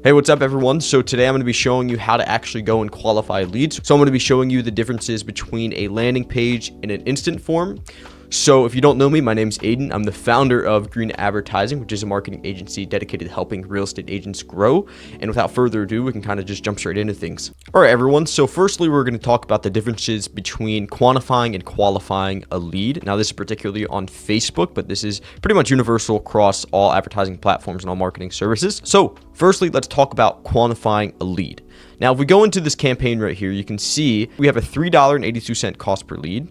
Hey, what's up everyone? So today I'm going to be showing you how to actually go and qualify leads. So I'm going to be showing you the differences between a landing page and an instant form. So if you don't know me, my name's Aiden. I'm the founder of Green Advertising, which is a marketing agency dedicated to helping real estate agents grow. And without further ado, we can kind of just jump straight into things. All right, everyone. So firstly, we're going to talk about the differences between quantifying and qualifying a lead. Now, this is particularly on Facebook, but this is pretty much universal across all advertising platforms and all marketing services. So firstly, let's talk about quantifying a lead. Now, if we go into this campaign right here, you can see we have a $3.82 cost per lead.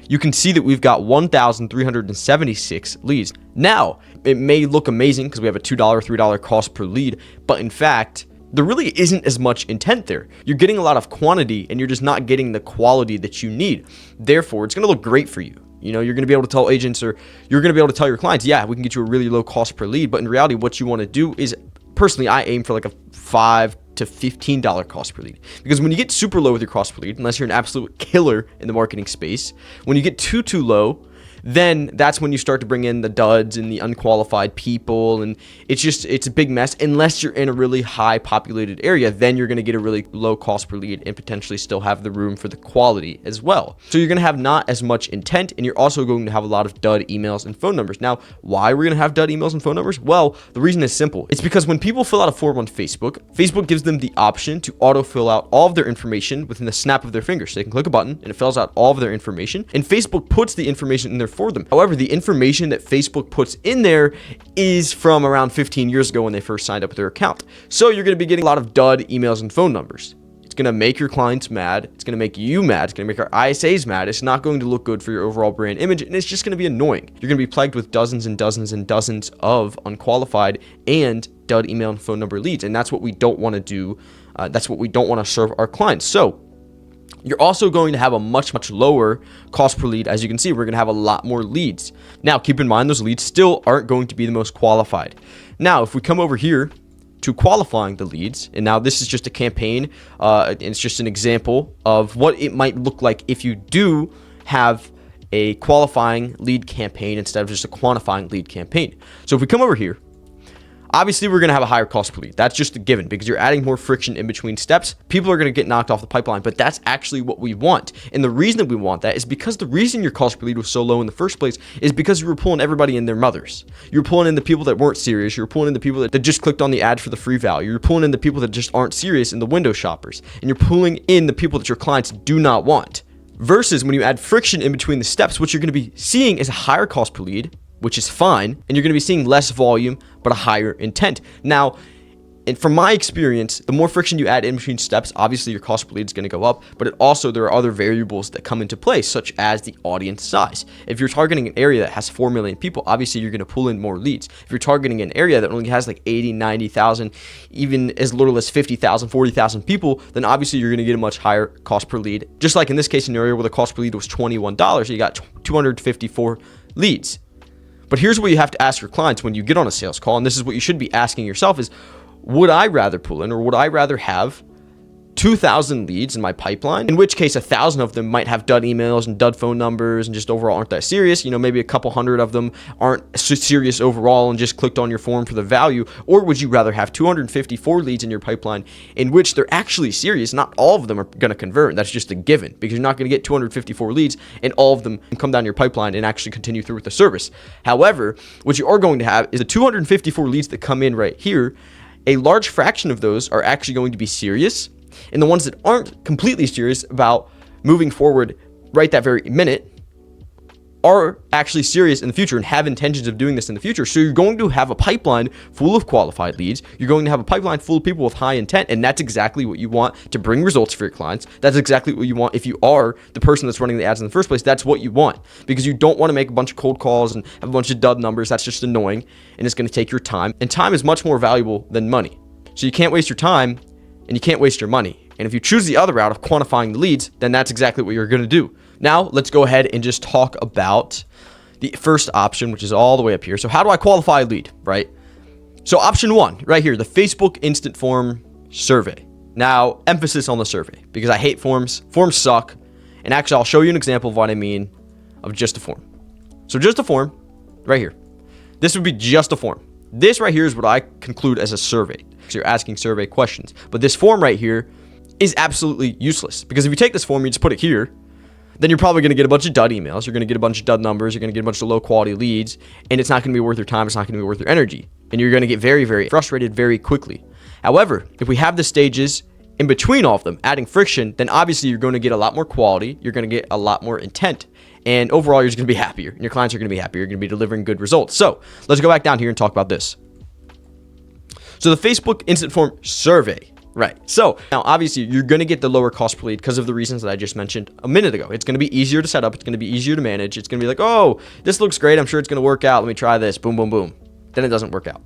You can see that we've got 1,376 leads. Now, it may look amazing because we have a $2, $3 cost per lead, but in fact, there really isn't as much intent there. You're getting a lot of quantity and you're just not getting the quality that you need. Therefore, it's going to look great for you. You know, you're going to be able to tell agents, or you're going to be able to tell your clients, yeah, we can get you a really low cost per lead. But in reality, what you want to do is, personally, I aim for like a $5 to $15 cost per lead. Because when you get super low with your cost per lead, unless you're an absolute killer in the marketing space, when you get too low, then that's when you start to bring in the duds and the unqualified people, and it's a big mess. Unless you're in a really high populated area, then you're going to get a really low cost per lead and potentially still have the room for the quality as well. So you're going to have not as much intent, and you're also going to have a lot of dud emails and phone numbers. Now, why are we going to have dud emails and phone numbers? Well, the reason is simple. It's because when people fill out a form on Facebook, Facebook gives them the option to auto fill out all of their information within the snap of their fingers. So they can click a button and it fills out all of their information, and Facebook puts the information in there for them. However, the information that Facebook puts in there is from around 15 years ago when they first signed up with their account. So you're going to be getting a lot of dud emails and phone numbers. It's going to make your clients mad. It's going to make you mad. It's going to make our ISAs mad. It's not going to look good for your overall brand image, and it's just going to be annoying. You're going to be plagued with dozens and dozens and dozens of unqualified and dud email and phone number leads, and that's what we don't want to do. That's what we don't want to serve our clients. So you're also going to have a much lower cost per lead. As you can see, we're going to have a lot more leads. Now, keep in mind, those leads still aren't going to be the most qualified. Now, if we come over here to qualifying the leads, and now this is just a campaign, it's just an example of what it might look like if you do have a qualifying lead campaign instead of just a quantifying lead campaign. So if we come over here, obviously, we're going to have a higher cost per lead. That's just a given because you're adding more friction in between steps. People are going to get knocked off the pipeline, but that's actually what we want. And the reason that we want that is because the reason your cost per lead was so low in the first place is because you were pulling everybody and their mothers. You were pulling in the people that weren't serious. You were pulling in the people that just clicked on the ad for the free value. You're pulling in the people that just aren't serious and the window shoppers. And you're pulling in the people that your clients do not want. Versus when you add friction in between the steps, what you're going to be seeing is a higher cost per lead, which is fine, and you're going to be seeing less volume but a higher intent. Now, and from my experience, the more friction you add in between steps, obviously your cost per lead is going to go up, but there are other variables that come into play, such as the audience size. If you're targeting an area that has 4 million people, obviously you're going to pull in more leads. If you're targeting an area that only has like 80, 90,000, even as little as 50,000, 40,000 people, then obviously you're going to get a much higher cost per lead. Just like in this case scenario where the cost per lead was $21, you got 254 leads. But here's what you have to ask your clients when you get on a sales call, and this is what you should be asking yourself is, would I rather pull in, or would I rather have 2,000 leads in my pipeline, in which case 1,000 of them might have dud emails and dud phone numbers and just overall aren't that serious. You know, maybe a couple hundred of them aren't serious overall and just clicked on your form for the value. Or would you rather have 254 leads in your pipeline in which they're actually serious? Not all of them are going to convert. That's just a given, because you're not going to get 254 leads and all of them come down your pipeline and actually continue through with the service. However, what you are going to have is the 254 leads that come in right here. A large fraction of those are actually going to be serious, and the ones that aren't completely serious about moving forward right that very minute are actually serious in the future and have intentions of doing this in the future. So you're going to have a pipeline full of qualified leads. You're going to have a pipeline full of people with high intent, and that's exactly what you want to bring results for your clients. That's exactly what you want if you are the person that's running the ads in the first place. That's what you want, because you don't want to make a bunch of cold calls and have a bunch of dud numbers. That's just annoying, and it's going to take your time, and time is much more valuable than money. So you can't waste your time and you can't waste your money. And if you choose the other route of quantifying the leads, then that's exactly what you're going to do. Now, let's go ahead and just talk about the first option, which is all the way up here. So how do I qualify a lead, right? So option one, right here, the Facebook instant form survey. Now, emphasis on the survey, because I hate forms. Forms suck. And actually, I'll show you an example of what I mean of just a form. So just a form right here. This would be just a form. This right here is what I conclude as a survey. So you're asking survey questions. But this form right here is absolutely useless, because if you take this form, you just put it here, then you're probably going to get a bunch of dud emails. You're going to get a bunch of dud numbers. You're going to get a bunch of low quality leads, and it's not going to be worth your time. It's not going to be worth your energy, and you're going to get very, very frustrated very quickly. However, if we have the stages in between all of them, adding friction, then obviously you're going to get a lot more quality. You're going to get a lot more intent, and overall, you're just going to be happier, and your clients are going to be happier. You're going to be delivering good results. So let's go back down here and talk about this. So the Facebook Instant Form survey. Right. So now, obviously, you're going to get the lower cost per lead because of the reasons that I just mentioned a minute ago. It's going to be easier to set up. It's going to be easier to manage. It's going to be like, oh, this looks great. I'm sure it's going to work out. Let me try this. Boom, boom, boom. Then it doesn't work out.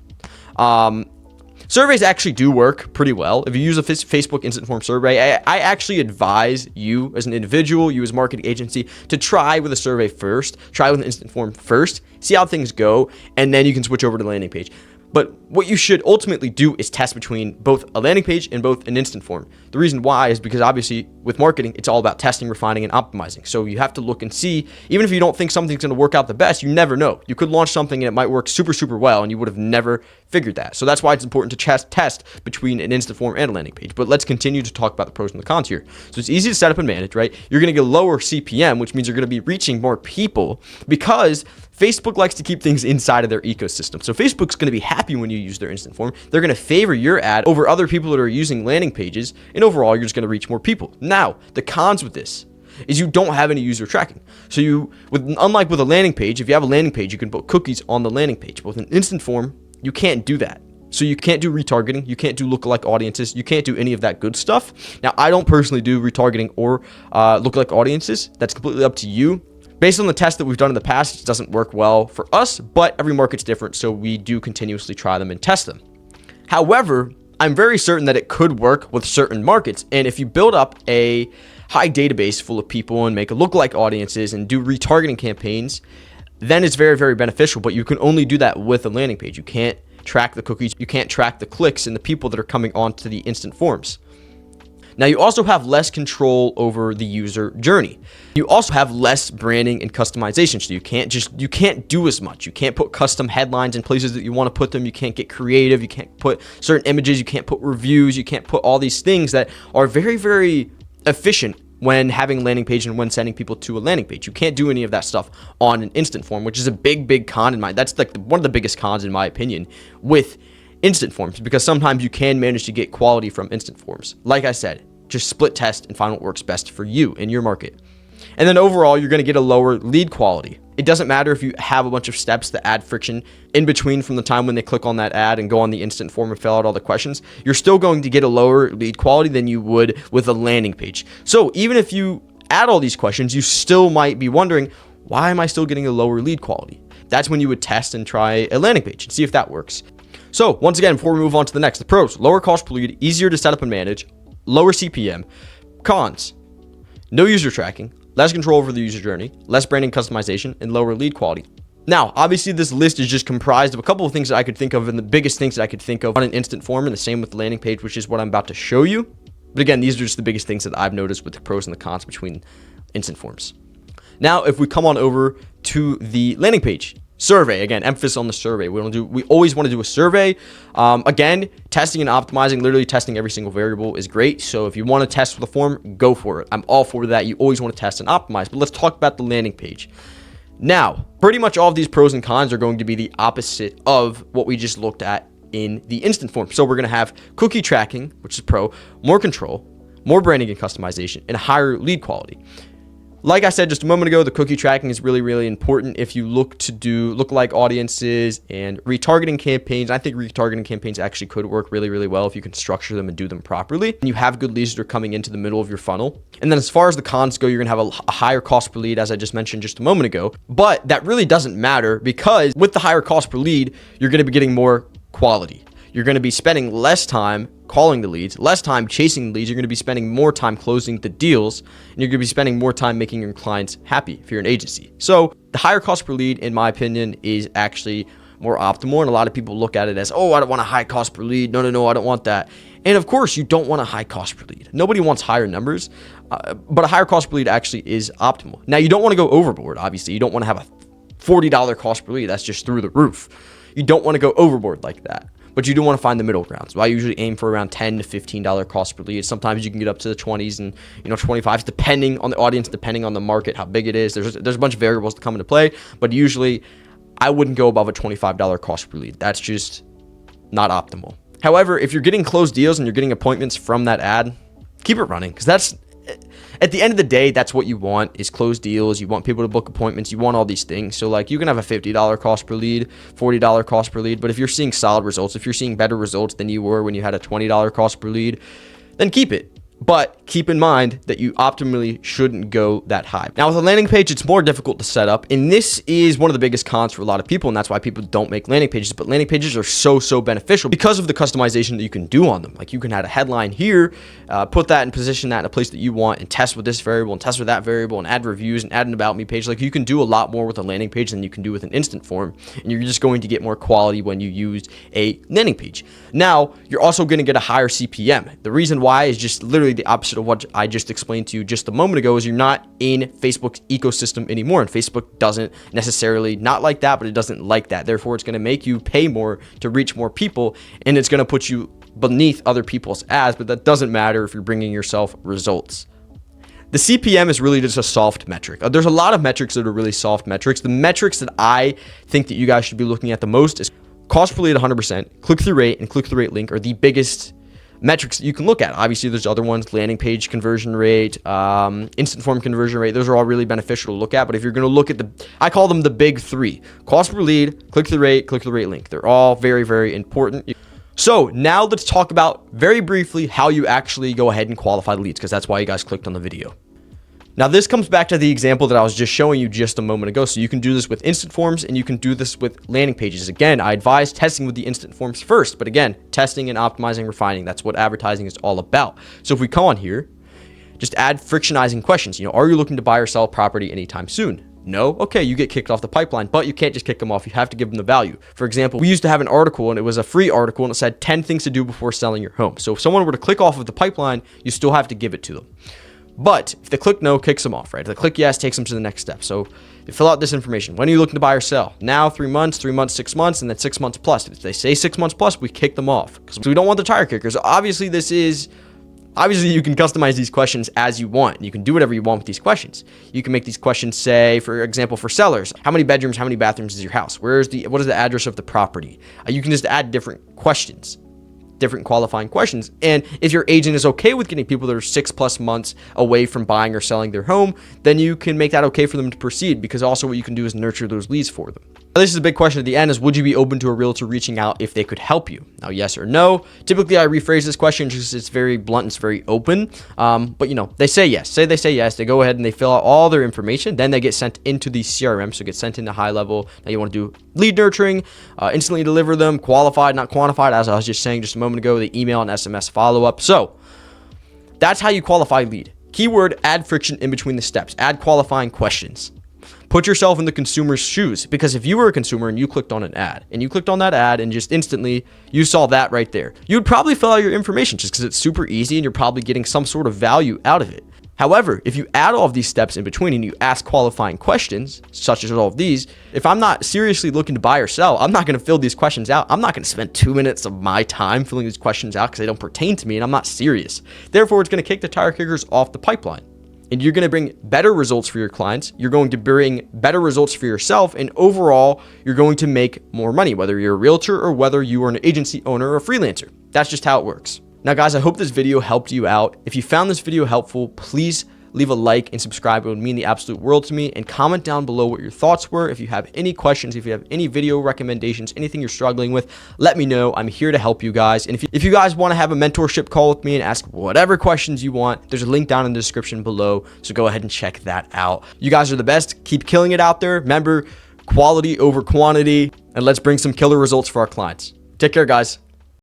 Surveys actually do work pretty well. If you use a Facebook Instant Form survey, I actually advise you as an individual, you as a marketing agency, to try with a survey first. Try with an Instant Form first. See how things go. And then you can switch over to the landing page. But what you should ultimately do is test between both a landing page and both an instant form. The reason why is because obviously with marketing, it's all about testing, refining, and optimizing. So you have to look and see, even if you don't think something's going to work out the best, you never know. You could launch something and it might work super, super well, and you would have never figured that. So that's why it's important to test between an instant form and a landing page. But let's continue to talk about the pros and the cons here. So it's easy to set up and manage, right? You're going to get a lower CPM, which means you're going to be reaching more people, because Facebook likes to keep things inside of their ecosystem. So Facebook's going to be happy when you use their instant form. They're going to favor your ad over other people that are using landing pages, and overall, you're just going to reach more people. Now, the cons with this is you don't have any user tracking. So unlike with a landing page, if you have a landing page, you can put cookies on the landing page. But with an instant form, you can't do that. So you can't do retargeting. You can't do lookalike audiences. You can't do any of that good stuff. Now, I don't personally do retargeting or lookalike audiences. That's completely up to you. Based on the tests that we've done in the past, it doesn't work well for us, but every market's different, so we do continuously try them and test them. However, I'm very certain that it could work with certain markets, and if you build up a high database full of people and make a lookalike audiences and do retargeting campaigns, then it's very, very beneficial, but you can only do that with a landing page. You can't track the cookies, you can't track the clicks and the people that are coming onto the instant forms. Now, you also have less control over the user journey. You also have less branding and customization. So you can't do as much. You can't put custom headlines in places that you want to put them. You can't get creative. You can't put certain images. You can't put reviews. You can't put all these things that are very, very efficient when having a landing page and when sending people to a landing page. You can't do any of that stuff on an instant form, which is a big, big con in my, that's like one of the biggest cons in my opinion with instant forms, because sometimes you can manage to get quality from instant forms. Like I said, just split test and find what works best for you in your market. And then overall, you're going to get a lower lead quality. It doesn't matter if you have a bunch of steps that add friction in between from the time when they click on that ad and go on the instant form and fill out all the questions. You're still going to get a lower lead quality than you would with a landing page. So even if you add all these questions, you still might be wondering, why am I still getting a lower lead quality? That's when you would test and try a landing page and see if that works. So once again, before we move on to the next, the pros: lower cost per lead, easier to set up and manage, lower CPM. Cons: no user tracking, less control over the user journey, less branding customization, and lower lead quality. Now, obviously, this list is just comprised of a couple of things that I could think of, and the biggest things that I could think of on an instant form, and the same with the landing page, which is what I'm about to show you. But again, these are just the biggest things that I've noticed with the pros and the cons between instant forms. Now, if we come on over to the landing page, survey, again, emphasis on the survey. We always want to do a survey. Again, testing and optimizing, literally testing every single variable is great. So if you want to test with a form, go for it. I'm all for that. You always want to test and optimize. But let's talk about the landing page. Now, pretty much all of these pros and cons are going to be the opposite of what we just looked at in the instant form. So we're going to have cookie tracking, which is pro, more control, more branding and customization, and higher lead quality. Like I said just a moment ago, the cookie tracking is really, really important if you look to do lookalike audiences and retargeting campaigns. I think retargeting campaigns actually could work really, really well if you can structure them and do them properly. And you have good leads that are coming into the middle of your funnel. And then as far as the cons go, you're going to have a higher cost per lead, as I just mentioned just a moment ago. But that really doesn't matter, because with the higher cost per lead, you're going to be getting more quality. You're going to be spending less time calling the leads, less time chasing the leads. You're going to be spending more time closing the deals, and you're going to be spending more time making your clients happy if you're an agency. So the higher cost per lead, in my opinion, is actually more optimal. And a lot of people look at it as, oh, I don't want a high cost per lead. No, I don't want that. And of course, you don't want a high cost per lead. Nobody wants higher numbers, but a higher cost per lead actually is optimal. Now, you don't want to go overboard. Obviously, you don't want to have a $40 cost per lead. That's just through the roof. You don't want to go overboard like that. but you do want to find the middle ground. So I usually aim for around $10 to $15 cost per lead. Sometimes you can get up to the 20s and 25s, depending on the audience, depending on the market, how big it is. There's a bunch of variables to come into play, but usually I wouldn't go above a $25 cost per lead. That's just not optimal. However, if you're getting closed deals and you're getting appointments from that ad, keep it running, because that's, at the end of the day, that's what you want, is closed deals. You want people to book appointments. You want all these things. So like, you can have a $50 cost per lead, $40 cost per lead, but if you're seeing solid results, if you're seeing better results than you were when you had a $20 cost per lead, then keep it. But keep in mind that you optimally shouldn't go that high. Now, with a landing page, it's more difficult to set up. And this is one of the biggest cons for a lot of people. And that's why people don't make landing pages. But landing pages are so beneficial because of the customization that you can do on them. Like, you can add a headline here, put that and position that in a place that you want, and test with this variable and test with that variable, and add reviews and add an about me page. Like, you can do a lot more with a landing page than you can do with an instant form. And you're just going to get more quality when you use a landing page. Now, you're also going to get a higher CPM. The reason why is just literally the opposite of what I just explained to you just a moment ago. Is you're not in Facebook's ecosystem anymore, and Facebook doesn't necessarily not like that, but it doesn't like that. Therefore, it's going to make you pay more to reach more people, and it's going to put you beneath other people's ads, but that doesn't matter if you're bringing yourself results. The CPM is really just a soft metric. There's a lot of metrics that are really soft metrics. The metrics that I think that you guys should be looking at the most is cost per lead 100%, click-through rate, and click-through rate link are the biggest metrics that you can look at. Obviously, there's other ones, landing page conversion rate, instant form conversion rate. Those are all really beneficial to look at. But if you're going to look at I call them the big three: cost per lead, click-through rate link. They're all very important. So now let's talk about very briefly how you actually go ahead and qualify leads, because that's why you guys clicked on the video. Now, this comes back to the example that I was just showing you just a moment ago. So you can do this with instant forms, and you can do this with landing pages. Again, I advise testing with the instant forms first, but again, testing and optimizing, refining, that's what advertising is all about. So if we come on here, just add frictionizing questions. Are you looking to buy or sell a property anytime soon? No? Okay, you get kicked off the pipeline, but you can't just kick them off. You have to give them the value. For example, we used to have an article, and it was a free article, and it said 10 things to do before selling your home. So if someone were to click off of the pipeline, you still have to give it to them. But if they click no, kicks them off, right? If they click yes, takes them to the next step. So they fill out this information. When are you looking to buy or sell? Now, 3 months, 6 months, and then 6 months plus. If they say 6 months plus, we kick them off, because we don't want the tire kickers. Obviously, you can customize these questions as you want. You can do whatever you want with these questions. You can make these questions say, for example, for sellers, how many bedrooms, how many bathrooms is your house? What is the address of the property? You can just add different questions, different qualifying questions. And if your agent is okay with getting people that are 6+ months away from buying or selling their home, then you can make that okay for them to proceed, because also what you can do is nurture those leads for them. Now, this is a big question at the end, is would you be open to a realtor reaching out if they could help you? Now, yes or no. Typically, I rephrase this question just it's very blunt, it's very open. But they say yes. Say they say yes. They go ahead and they fill out all their information. Then they get sent into the CRM, so get sent into high level. Now you want to do lead nurturing, instantly deliver them, qualified, not quantified, as I was just saying just a moment ago, the email and SMS follow-up. So that's how you qualify lead. Keyword, add friction in between the steps. Add qualifying questions. Put yourself in the consumer's shoes, because if you were a consumer and you clicked on an ad, and you clicked on that ad and just instantly you saw that right there, you'd probably fill out your information just because it's super easy and you're probably getting some sort of value out of it. However, if you add all of these steps in between and you ask qualifying questions, such as all of these, if I'm not seriously looking to buy or sell, I'm not going to fill these questions out. I'm not going to spend 2 minutes of my time filling these questions out because they don't pertain to me and I'm not serious. Therefore, it's going to kick the tire kickers off the pipeline. And you're going to bring better results for your clients. You're going to bring better results for yourself. And overall, you're going to make more money, whether you're a realtor or whether you are an agency owner or a freelancer. That's just how it works. Now, guys, I hope this video helped you out. If you found this video helpful, please leave a like and subscribe. It would mean the absolute world to me. And comment down below what your thoughts were. If you have any questions, if you have any video recommendations, anything you're struggling with, let me know. I'm here to help you guys. And if you guys want to have a mentorship call with me and ask whatever questions you want, there's a link down in the description below. So go ahead and check that out. You guys are the best. Keep killing it out there. Remember, quality over quantity. And let's bring some killer results for our clients. Take care, guys.